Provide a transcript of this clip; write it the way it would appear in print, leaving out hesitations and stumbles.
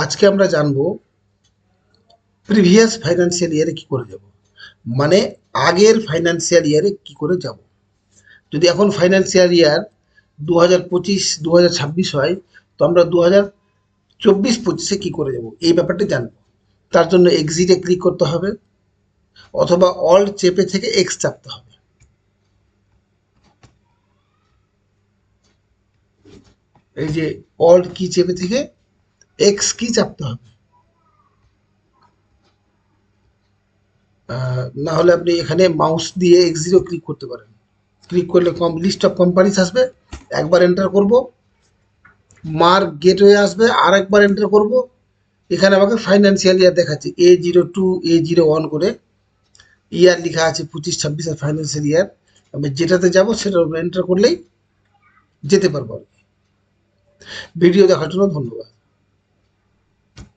আজকে আমরা জানবো প্রিভিয়াস ফাইন্যান্সিয়াল ইয়ারে কি করে যাব, মানে আগের ফাইন্যান্সিয়াল ইয়ারে কি করে যাব। যদি এখন ফাইন্যান্সিয়াল ইয়ার 2025-2026 হয়, তো আমরা 2024-25 কি করে যাব এই ব্যাপারটা জানবো। তার জন্য এক্সিটে ক্লিক করতে হবে অথবা অল্ট চেপে থেকে এক্স চাপতে হবে। এই যে অল্ট কি চেপে থেকে এক্স কি চাপতে হবে। না হলে আপনি এখানে মাউস দিয়ে এক্স0 ক্লিক করতে পারেন। ক্লিক করলে লিস্ট অফ কোম্পানিজ আসবে, একবার এন্টার করব। মার্ক গেটওয়ে আসবে, আর একবার এন্টার করব। এখানে আমাকে ফাইন্যান্সিয়াল ইয়ার দেখাচ্ছে A02 A01 করে ইয়ার লেখা আছে 25-26 ফাইন্যান্সিয়াল ইয়ার। আমি যেটাতে যাব সেটার উপর এন্টার করলেই যেতে পারবো। ভিডিও দেখার জন্য ধন্যবাদ।